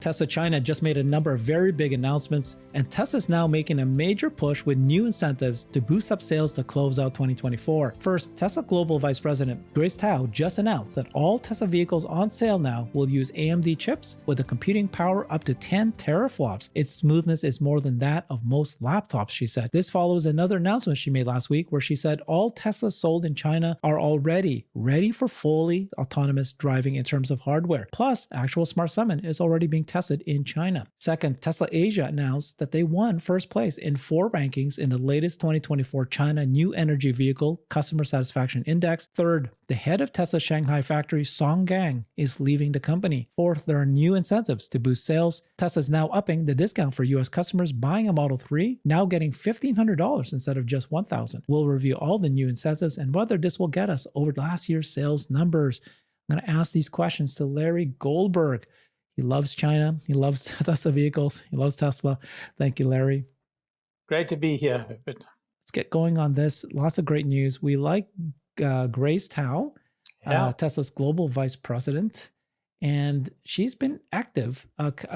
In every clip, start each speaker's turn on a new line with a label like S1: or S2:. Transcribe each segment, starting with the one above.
S1: Tesla China just made a number of very big announcements, and Tesla's now making a major push with new incentives to boost up sales to close out 2024. First, Tesla Global Vice President Grace Tao just announced that all Tesla vehicles on sale now will use AMD chips with a computing power up to 10 teraflops. Its smoothness is more than that of most laptops, she said. This follows another announcement she made last week where she said all Teslas sold in China are already ready for fully autonomous driving in terms of hardware. Plus, actual Smart Summon is already being tested in China. Second, Tesla Asia announced that they won first place in 4 rankings in the latest 2024 China New Energy Vehicle Customer Satisfaction Index. Third, the head of Tesla Shanghai factory, Song Gang, is leaving the company. Fourth, there are new incentives to boost sales. Tesla is now upping the discount for US customers buying a Model 3, now getting $1,500 instead of just $1,000. We'll review all the new incentives and whether this will get us over last year's sales numbers. I'm going to ask these questions to Larry Goldberg. He loves China. He loves Tesla vehicles. He loves Tesla. Thank you, Larry.
S2: Great to be here.
S1: Let's get going on this. Lots of great news. We like Grace Tao, Tesla's global vice president, and she's been active,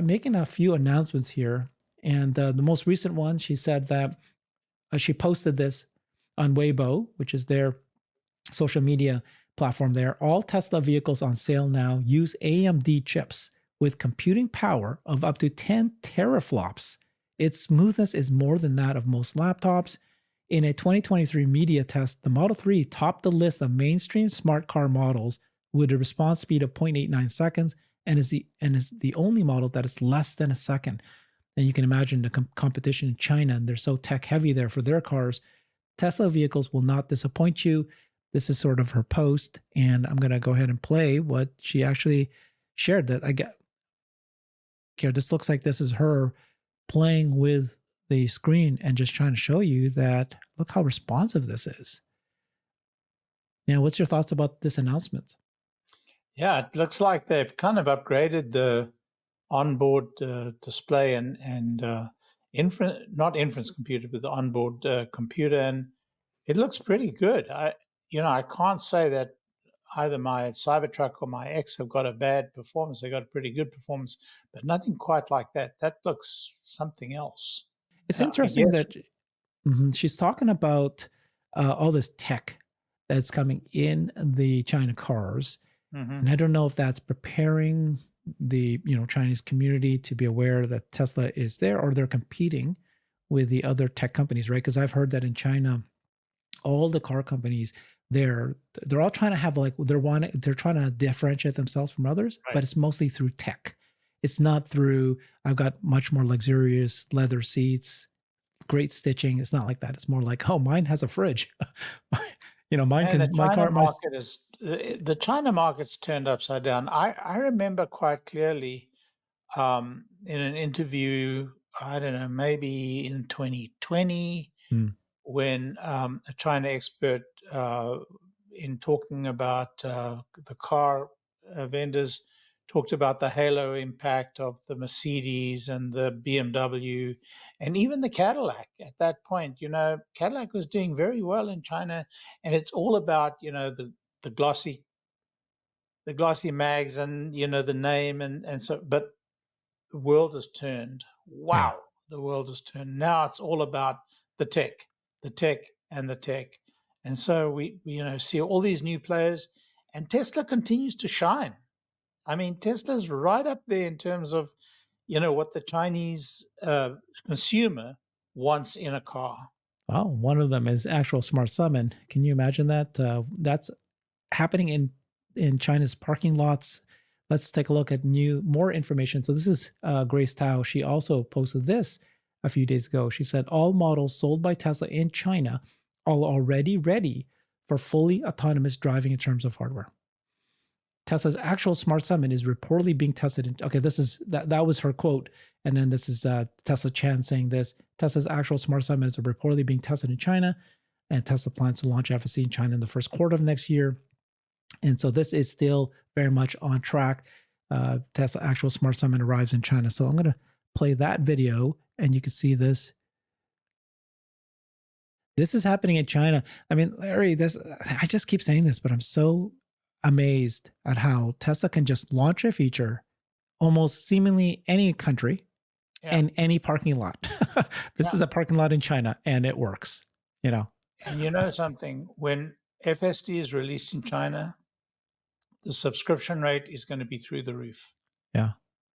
S1: making a few announcements here. And the most recent one, she said that she posted this on Weibo, which is their social media platform there. All Tesla vehicles on sale now use AMD chips with computing power of up to 10 teraflops. Its smoothness is more than that of most laptops. In a 2023 media test, the Model 3 topped the list of mainstream smart car models with a response speed of 0.89 seconds and is the only model that is less than a second. And you can imagine the competition in China, and they're so tech heavy there for their cars. Tesla vehicles will not disappoint you. This is sort of her post, and I'm going to go ahead and play what she actually shared that I get. Here, this looks like this is her playing with the screen and just trying to show you that look how responsive this is. Now, what's your thoughts about this announcement?
S2: Yeah, it looks like they've kind of upgraded the onboard display and not inference computer, but the onboard computer, and it looks pretty good. I can't say that either my Cybertruck or my X have got a bad performance. They got a pretty good performance, but nothing quite like that. That looks something else.
S1: It's interesting that she's talking about all this tech that's coming in the China cars. And I don't know if that's preparing the Chinese community to be aware that Tesla is there, or they're competing with the other tech companies, right? Because I've heard that in China, all the car companies they're all trying to have they're trying to differentiate themselves from others, right. But it's mostly through tech. It's not through I've got much more luxurious leather seats, great stitching. It's not like that. It's more like, oh, mine has a fridge. Mine can.
S2: The China market's turned upside down. I remember quite clearly in an interview, I don't know, maybe in 2020. When a China expert, in talking about the car vendors, talked about the halo impact of the Mercedes and the BMW and even the Cadillac. At that point, Cadillac was doing very well in China, and it's all about the glossy mags and the name and so. But the world has turned. Wow, the world has turned. Now it's all about the tech. The tech. And so we see all these new players, and Tesla continues to shine. I mean, Tesla's right up there in terms of, what the Chinese consumer wants in a car.
S1: Wow, one of them is actual Smart Summon. Can you imagine that? That's happening in China's parking lots. Let's take a look at more information. So this is Grace Tao. She also posted this a few days ago. She said all models sold by Tesla in China are already ready for fully autonomous driving in terms of hardware. Tesla's actual Smart Summon is reportedly being tested. That was her quote. And then this is Tesla Chan saying this. Tesla's actual Smart Summon is reportedly being tested in China, and Tesla plans to launch FSD in China in the first quarter of next year. And so this is still very much on track. Tesla actual Smart Summon arrives in China. So I'm going to play that video, and you can see this. This is happening in China. I mean, Larry, I just keep saying this, but I'm so amazed at how Tesla can just launch a feature almost seemingly any country
S2: Yeah.
S1: and any parking lot. This is a parking lot in China and it works, you know.
S2: And you know something, when FSD is released in China, the subscription rate is going to be through the roof.
S1: Yeah.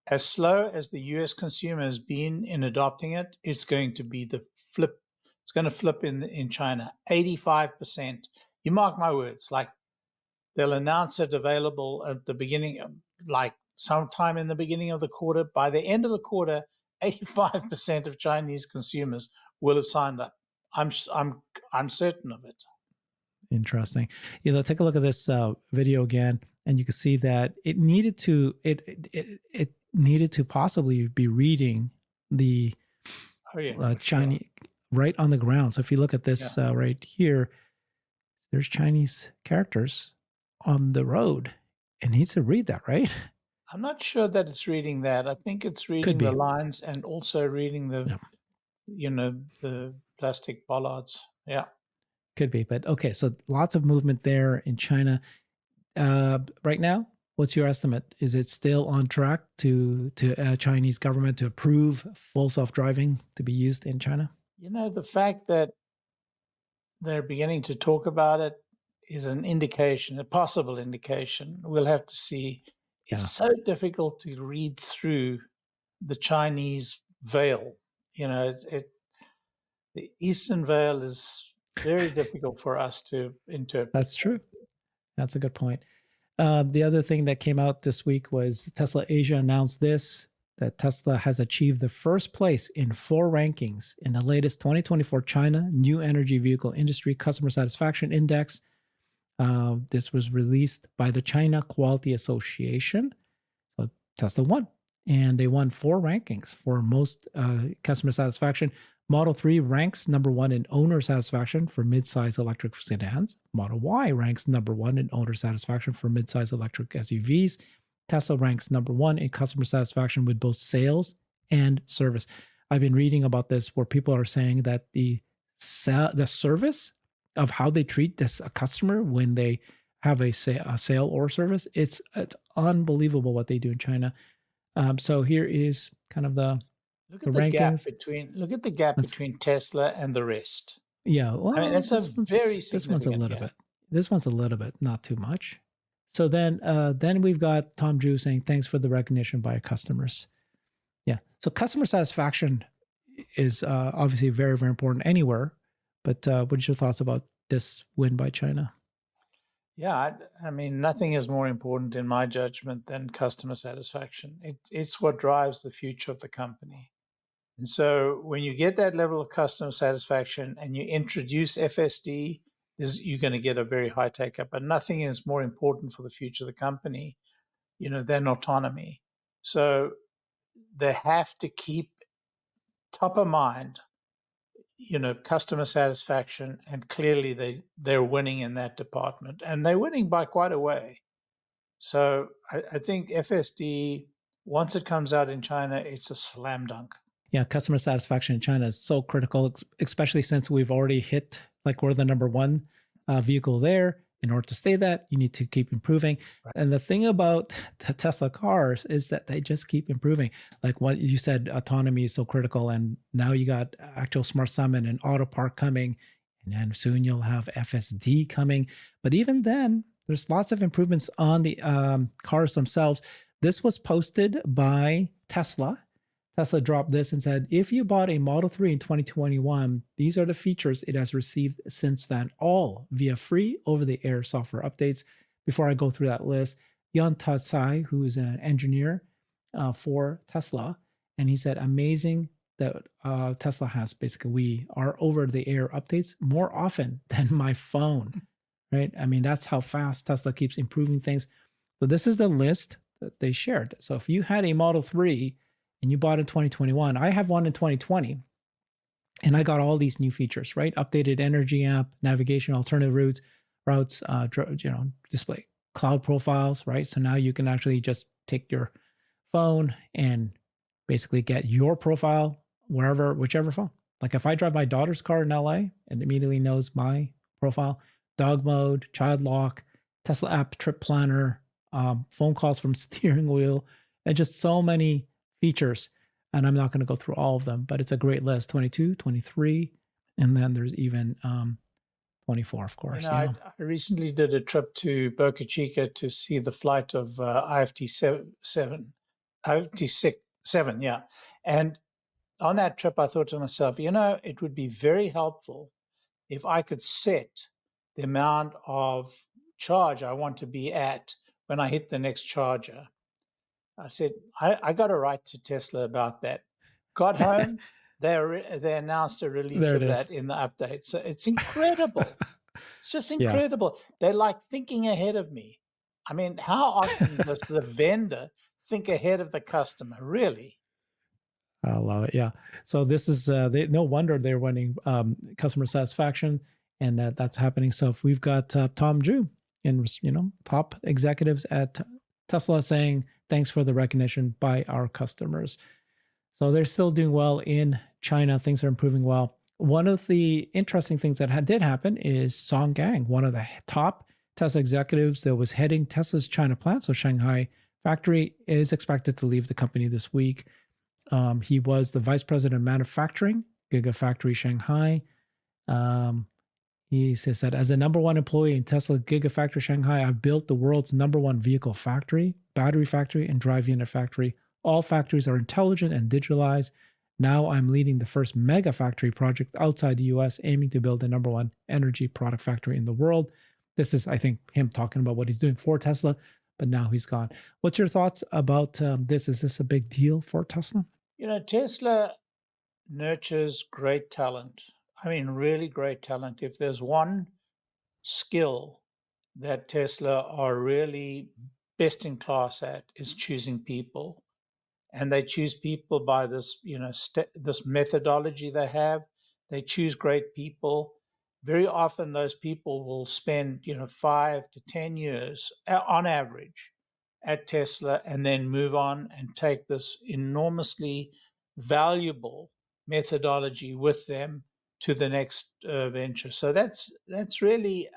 S2: As slow as the US consumer has been in adopting it, it's going to be the flip. It's going to flip in China. 85%. You mark my words, like they'll announce it available at the beginning, like sometime in the beginning of the quarter. By the end of the quarter, 85% of Chinese consumers will have signed up. I'm certain of it.
S1: Interesting. Take a look at this video again, and you can see that it needed to possibly be reading the Chinese right on the ground. So if you look at this right here, there's Chinese characters on the road, and needs to read that, right?
S2: I'm not sure that it's reading that. I think it's reading the lines and also reading the, the plastic bollards. Yeah.
S1: Could be, but okay. So lots of movement there in China. Right now, what's your estimate? Is it still on track to Chinese government to approve full self-driving to be used in China?
S2: The fact that they're beginning to talk about it is an indication, a possible indication. We'll have to see. It's so difficult to read through the Chinese veil. The Eastern veil is very difficult for us to interpret.
S1: That's true. That's a good point. The other thing that came out this week was Tesla Asia announced that Tesla has achieved the first place in 4 rankings in the latest 2024 China New Energy Vehicle Industry Customer Satisfaction Index. This was released by the China Quality Association. So Tesla won, and they won 4 rankings for most customer satisfaction. Model 3 ranks number 1 in owner satisfaction for mid-size electric sedans. Model Y ranks number 1 in owner satisfaction for mid-size electric SUVs. Tesla ranks number 1 in customer satisfaction with both sales and service. I've been reading about this where people are saying that the service of how they treat a customer when they have a sale or service, it's unbelievable what they do in China. So here is kind of the
S2: Look at the gap between Tesla and the rest.
S1: Yeah, well,
S2: I mean, that's a very significant
S1: this one's a little bit. This one's a little bit, not too much. So then we've got Tom Drew saying thanks for the recognition by our customers. Yeah, so customer satisfaction is obviously very, very important anywhere. But what are your thoughts about this win by China?
S2: Yeah, I mean, nothing is more important in my judgment than customer satisfaction. It's what drives the future of the company. And so when you get that level of customer satisfaction and you introduce FSD, you're going to get a very high take-up. But nothing is more important for the future of the company, than autonomy. So they have to keep top of mind, customer satisfaction, and clearly they're winning in that department, and they're winning by quite a way. So I think FSD, once it comes out in China, it's a slam dunk.
S1: Yeah, customer satisfaction in China is so critical, especially since we've already hit, we're the number 1 vehicle there. In order to stay that, you need to keep improving. Right. And the thing about the Tesla cars is that they just keep improving. Like what you said, autonomy is so critical. And now you got actual Smart Summon and Auto Park coming. And then soon you'll have FSD coming. But even then, there's lots of improvements on the cars themselves. This was posted by Tesla. Tesla dropped this and said, if you bought a Model 3 in 2021, these are the features it has received since then, all via free over-the-air software updates. Before I go through that list, Yan Tatsai, who is an engineer for Tesla, and he said, amazing that Tesla has basically our over-the-air updates more often than my phone, right? I mean, that's how fast Tesla keeps improving things. So this is the list that they shared. So if you had a Model 3 and you bought in 2021, I have one in 2020, and I got all these new features, right? Updated energy app, navigation, alternative routes, display cloud profiles, right? So now you can actually just take your phone and basically get your profile whichever phone. Like if I drive my daughter's car in LA, it immediately knows my profile, dog mode, child lock, Tesla app, trip planner, phone calls from steering wheel, And just so many features. And I'm not going to go through all of them, but it's a great list. 22, 23, and then there's even 24, of
S2: You
S1: course.
S2: know,
S1: Yeah.
S2: I recently did a trip to Boca Chica to see the flight of IFT 7, yeah. And on that trip, I thought to myself, it would be very helpful if I could set the amount of charge I want to be at when I hit the next charger. I said, I got to write to Tesla about that. Got home, they announced a release
S1: There it
S2: of
S1: is.
S2: that in the update. So it's incredible. It's just
S1: Yeah.
S2: incredible. They're like thinking ahead of me. I mean, how often does the vendor think ahead of the customer? Really?
S1: I love it. Yeah. So this is no wonder they're winning customer satisfaction, and that's happening. So if we've got Tom Drew and top executives at Tesla saying thanks for the recognition by our customers. So they're still doing well in China. Things are improving well. One of the interesting things that did happen is Song Gang, one of the top Tesla executives that was heading Tesla's China plant, so Shanghai factory, is expected to leave the company this week. He was the vice president of manufacturing, Gigafactory Shanghai. Um, he says that as the number one employee in Tesla Gigafactory Shanghai, I've built the world's number one vehicle factory, battery factory, and drive unit factory. All factories are intelligent and digitalized. Now I'm leading the first mega factory project outside the US, aiming to build the number one energy product factory in the world. This is, I think, him talking about what he's doing for Tesla, but now he's gone. What's your thoughts about this? Is this a big deal for Tesla?
S2: Tesla nurtures great talent. I mean, really great talent. If there's one skill that Tesla are really best in class at, is choosing people. And they choose people by this, this methodology they have. They choose great people. Very often, those people will spend, 5 to 10 years on average at Tesla, and then move on and take this enormously valuable methodology with them to the next venture. So that's really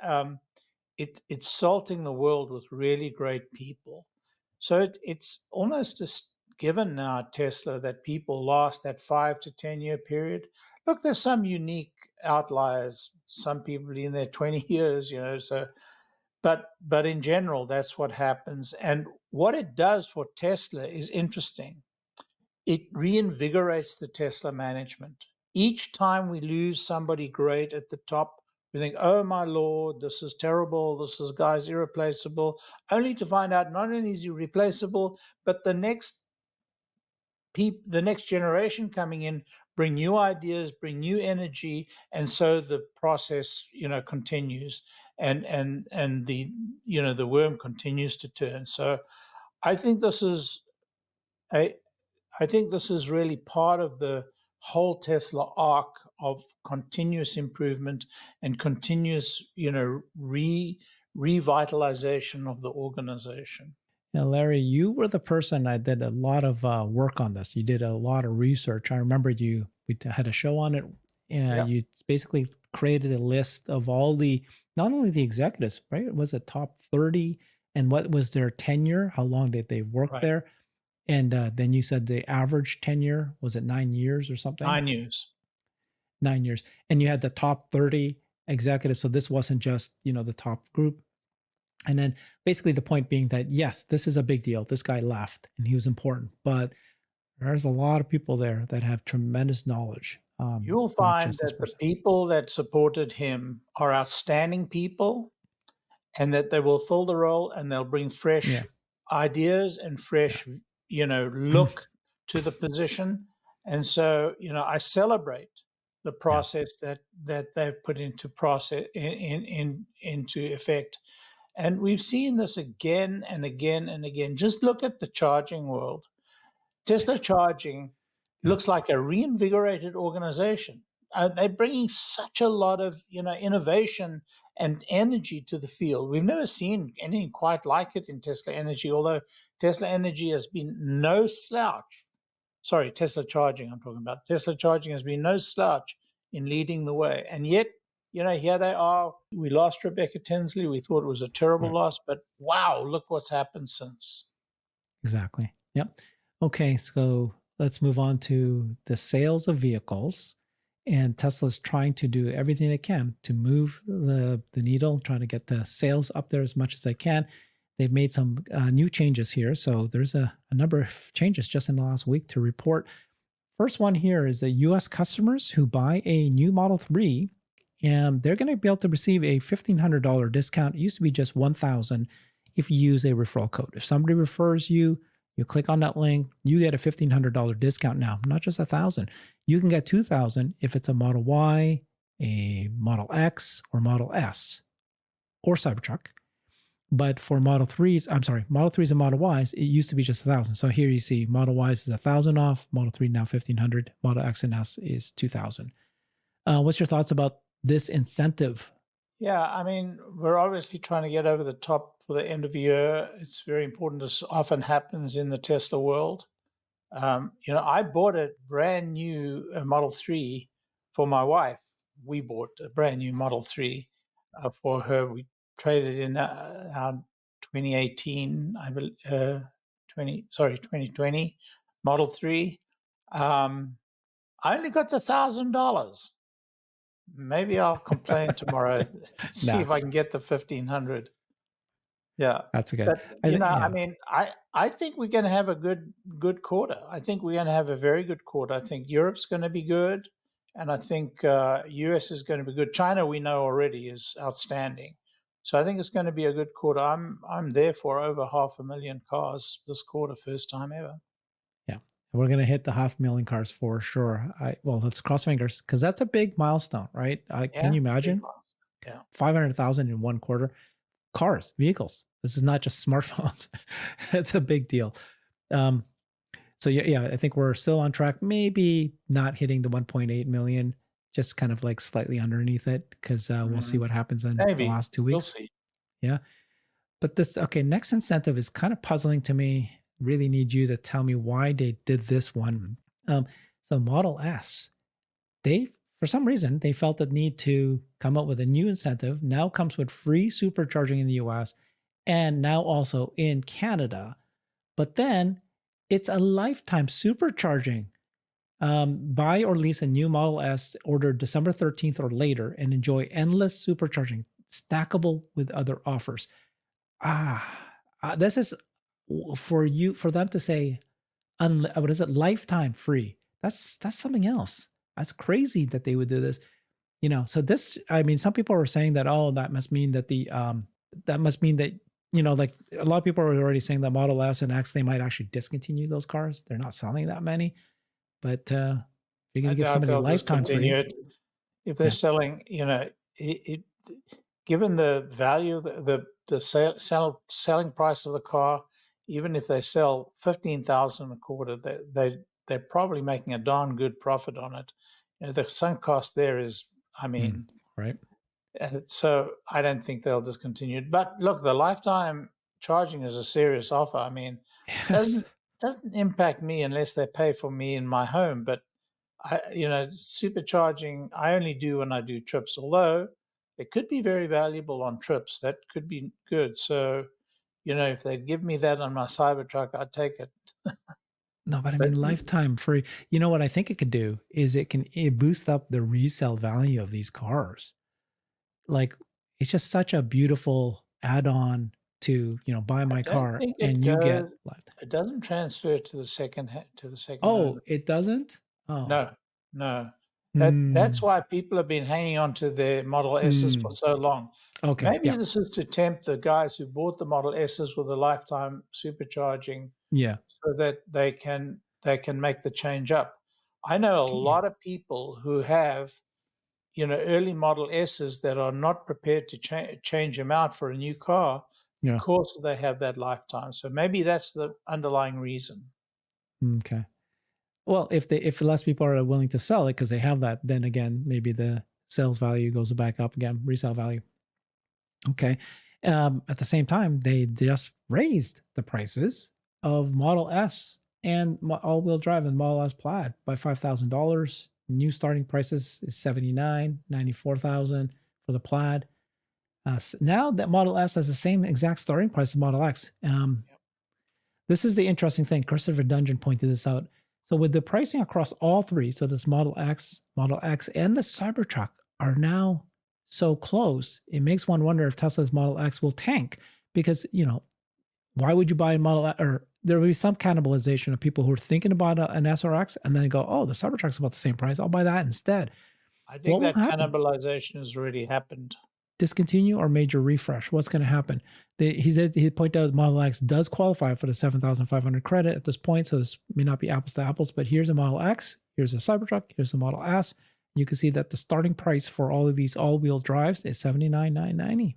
S2: it's salting the world with really great people. So it's almost just given now at Tesla that people last that 5 to 10 year period. Look, there's some unique outliers. Some people in their 20 years, So, but in general, that's what happens. And what it does for Tesla is interesting. It reinvigorates the Tesla management. Each time we lose somebody great at the top, we think, oh my Lord, this is terrible. This guy's irreplaceable, only to find out not only is he replaceable, but the next generation coming in bring new ideas, bring new energy, and so the process, continues, and the worm continues to turn. So I think this is a I think this is really part of the whole Tesla arc of continuous improvement and continuous, revitalization of the organization.
S1: Now, Larry, you were the person I did a lot of work on this. You did a lot of research. I remember we had a show on it, and
S2: Yeah.
S1: you basically created a list of all the, not only the executives, right? Was it top 30 and what was their tenure? How long did they work
S2: Right.
S1: there? And then you said the average tenure was it 9 years or something?
S2: 9 years.
S1: 9 years. And you had the top 30 executives. So this wasn't just, the top group. And then basically the point being that, yes, this is a big deal. This guy left and he was important, but there's a lot of people there that have tremendous knowledge.
S2: You will
S1: Not
S2: find
S1: just this
S2: that the
S1: person.
S2: people that supported him are outstanding people, and that they will fill the role, and they'll bring fresh
S1: Yeah.
S2: ideas and
S1: Yeah.
S2: fresh, look to the position. And so, I celebrate the
S1: Yeah.
S2: process that they've put into effect. And we've seen this again and again and again. Just look at the charging world. Tesla Charging
S1: Yeah.
S2: looks like a reinvigorated organization. They're bringing such a lot of innovation and energy to the field. We've never seen anything quite like it in Tesla Energy, although Tesla Energy has been no slouch. Sorry, Tesla Charging, I'm talking about. Tesla Charging has been no slouch in leading the way. And yet, here they are. We lost Rebecca Tinsley. We thought it was a terrible
S1: Right.
S2: loss, but wow, look what's happened since.
S1: Exactly. Yep. Okay, so let's move on to the sales of vehicles. And Tesla's trying to do everything they can to move the needle, trying to get the sales up there as much as they can. They've made some new changes here. So there's a number of changes just in the last week to report. First one here is that US customers who buy a new Model 3, and they're going to be able to receive a $1,500 discount. It used to be just $1,000 if you use a referral code. If somebody refers you, you click on that link, you get a $1,500 discount now, not just $1,000. You can get $2,000 if it's a Model Y, a Model X, or Model S, or Cybertruck. But for Model 3s, I'm sorry, Model 3s and Model Ys, it used to be just 1,000. So here you see Model Ys is 1,000 off, Model 3 now 1,500, Model X and S is 2,000. What's your thoughts about this incentive?
S2: Yeah, I mean, we're obviously trying to get over the top for the end of the year. It's very important. This often happens in the Tesla world. I bought a brand new Model 3 for my wife. We bought a brand new Model 3 for her. We traded in our 2018, 2020 Model 3. I only got the $1,000. Maybe I'll complain tomorrow, see
S1: Nah,
S2: if I can get the 1,500. Yeah.
S1: that's good.
S2: But,
S1: I think,
S2: I
S1: yeah,
S2: mean, I think we're gonna have a good quarter. I think we're gonna have a very good quarter. I think Europe's gonna be good, and I think US is gonna be good. China, we know already, is outstanding. So I think it's gonna be a good quarter. I'm there for over 500,000 cars this quarter, first time ever.
S1: yeah. We're going to hit the 500,000 cars for sure. Well, let's cross fingers because that's a big milestone, right? Can
S2: Yeah,
S1: you
S2: big
S1: imagine
S2: miles. Yeah.
S1: 500,000 in one quarter? Cars, vehicles. This is not just smartphones. It's a big deal. Um, so yeah, I think we're still on track. Maybe not hitting the 1.8 million, just kind of like slightly underneath it because we'll see
S2: Mhm.
S1: what happens in the
S2: Maybe.
S1: last 2
S2: We'll
S1: weeks.
S2: see.
S1: Yeah, but this okay. Next incentive is kind of puzzling to me. Really need you to tell me why they did this one. Um, so Model S, they for some reason they felt the need to come up with a new incentive. Now comes with free supercharging in the US and now also in Canada. But then it's a lifetime supercharging. Buy or lease a new Model S ordered December 13th or later and enjoy endless supercharging, stackable with other offers. Ah, this is for them to say, what is it, lifetime free. That's something else. That's crazy that they would do this. So this, I mean, some people are saying that, oh, that must mean that that must mean that, like a lot of people are already saying that Model S and X, they might actually discontinue those cars. They're not selling that many, but you're going
S2: I
S1: to give
S2: doubt
S1: somebody
S2: they'll
S1: lifetime
S2: discontinue
S1: free.
S2: it. If they're
S1: Yeah.
S2: selling, given the value, selling price of the car, even if they sell 15,000 a quarter, they're probably making a darn good profit on it. The sunk cost there is, I
S1: Mm,
S2: mean,
S1: right.
S2: so I don't think they'll discontinue it. But look, the lifetime charging is a serious offer. I mean,
S1: Yes.
S2: doesn't impact me unless they pay for me in my home, but supercharging, I only do when I do trips, although it could be very valuable on trips. That could be good. So, if they give me that on my Cybertruck, I'd take it.
S1: No, but I
S2: But
S1: mean, lifetime free. You know what I think it could do is it boost up the resale value of these cars. Like it's just such a beautiful add-on to, buy
S2: I
S1: my
S2: don't
S1: car
S2: think
S1: and you get
S2: it doesn't transfer to the second
S1: oh,
S2: owner.
S1: it doesn't? Oh.
S2: No, no. That's
S1: Hmm.
S2: why people have been hanging on to their Model S's for
S1: Mm.
S2: so long.
S1: Okay.
S2: Maybe
S1: Yeah.
S2: this is to tempt the guys who bought the Model S's with a lifetime supercharging
S1: Yeah.
S2: so that they can make the change up. I know a
S1: Yeah.
S2: lot of people who have early Model S's that are not prepared to change them out for a new car
S1: Yeah.
S2: because they have that lifetime. So maybe that's the underlying reason.
S1: Okay. Well, if less people are willing to sell it because they have that, then again, maybe the sales value goes back up again, resale value. Okay. At the same time, they just raised the prices of Model S and all-wheel drive and Model S Plaid by $5,000. New starting prices is 79, 94,000 for the Plaid. Now that Model S has the same exact starting price as Model X. this is the interesting thing. Christopher Dungeon pointed this out. So with the pricing across all three, so this Model X, and the Cybertruck are now so close, it makes one wonder if Tesla's Model X will tank. Because, why would you buy a Model X? Or there will be some cannibalization of people who are thinking about an SRX and then go, oh, the Cybertruck's about the same price. I'll buy that instead.
S2: I think that cannibalization has already happened.
S1: Discontinue or major refresh? What's going to happen? He pointed out Model X does qualify for the 7,500 credit at this point, so this may not be apples to apples, but here's a Model X, here's a Cybertruck, here's a Model S. You can see that the starting price for all of these all-wheel drives is $79,990.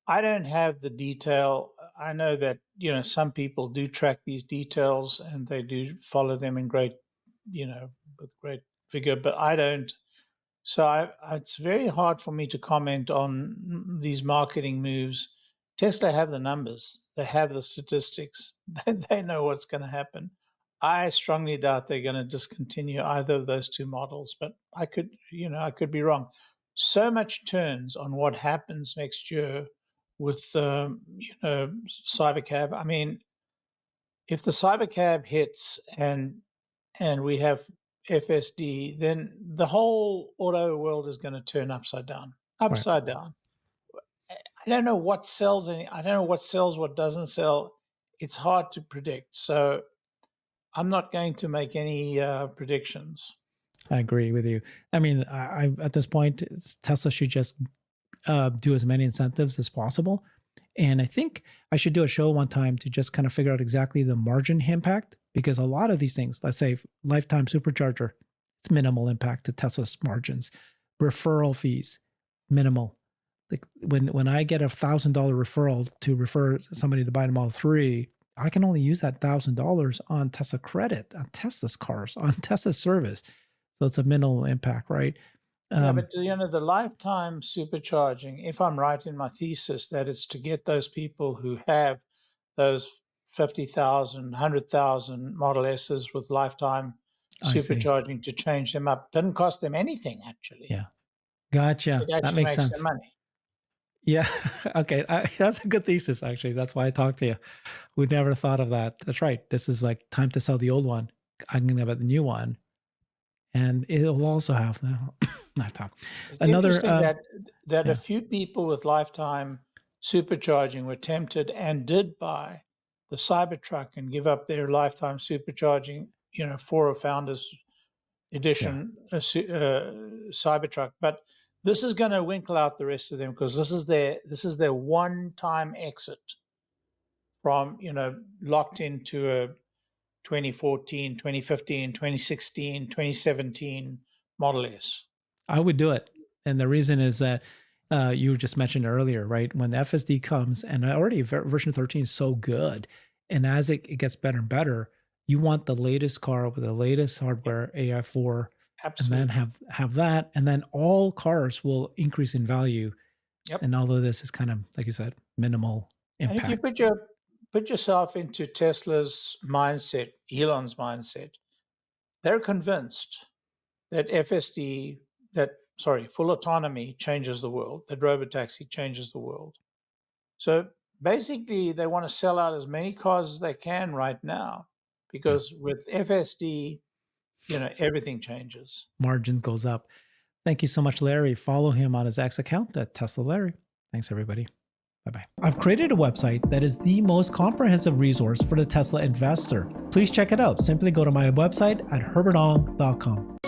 S2: I don't have the detail. I know that, some people do track these details and they do follow them in great, with great vigor, but I don't. So it's very hard for me to comment on these marketing moves. Tesla have the numbers. They have the statistics. They know what's going to happen. I strongly doubt they're going to discontinue either of those two models, but I could be wrong. So much turns on what happens next year with, Cybercab. I mean, if the Cybercab hits and we have FSD, then the whole auto world is going to turn upside down. I don't know what sells I don't know what sells, what doesn't sell. It's hard to predict. So I'm not going to make any predictions.
S1: I agree with you. I mean, I at this point, Tesla should just do as many incentives as possible. And I think I should do a show one time to just kind of figure out exactly the margin impact, because a lot of these things, let's say lifetime supercharger, it's minimal impact to Tesla's margins. Referral fees, minimal. Like when I get $1,000 referral to refer somebody to buy a Model 3, I can only use that $1,000 on Tesla credit, on Tesla's cars, on Tesla's service. So it's a minimal impact, right?
S2: Yeah, but the lifetime supercharging, if I'm right in my thesis, that it's to get those people who have those 50,000, 100,000 Model S's with lifetime supercharging to change them up. Doesn't cost them anything, actually.
S1: Yeah. Gotcha.
S2: It actually
S1: that makes sense.
S2: Them money.
S1: Yeah. Okay. That's a good thesis, actually. That's why I talked to you. We never thought of that. That's right. This is like time to sell the old one. I'm going to have the new one. And it'll also have lifetime.
S2: It's interesting that a few people with lifetime supercharging were tempted and did buy the Cybertruck and give up their lifetime supercharging, for a Founders Edition Cybertruck. But this is going to winkle out the rest of them, because this is their one-time exit from, locked into a 2014, 2015, 2016, 2017 Model S.
S1: I would do it. And the reason is that you just mentioned earlier, right? When FSD comes, and already version 13 is so good, and as it gets better and better, you want the latest car with the latest hardware, AI4,
S2: Absolutely.
S1: And then have that, and then all cars will increase in value.
S2: Yep.
S1: And although this is kind of, like you said, minimal impact.
S2: And if you put yourself into Tesla's mindset, Elon's mindset, they're convinced that full autonomy changes the world, that robotaxi changes the world. So basically, they want to sell out as many cars as they can right now, because with FSD, everything changes.
S1: Margin goes up. Thank you so much, Larry. Follow him on his X account at Tesla Larry. Thanks, everybody. Bye-bye. I've created a website that is the most comprehensive resource for the Tesla investor. Please check it out. Simply go to my website at herbertong.com.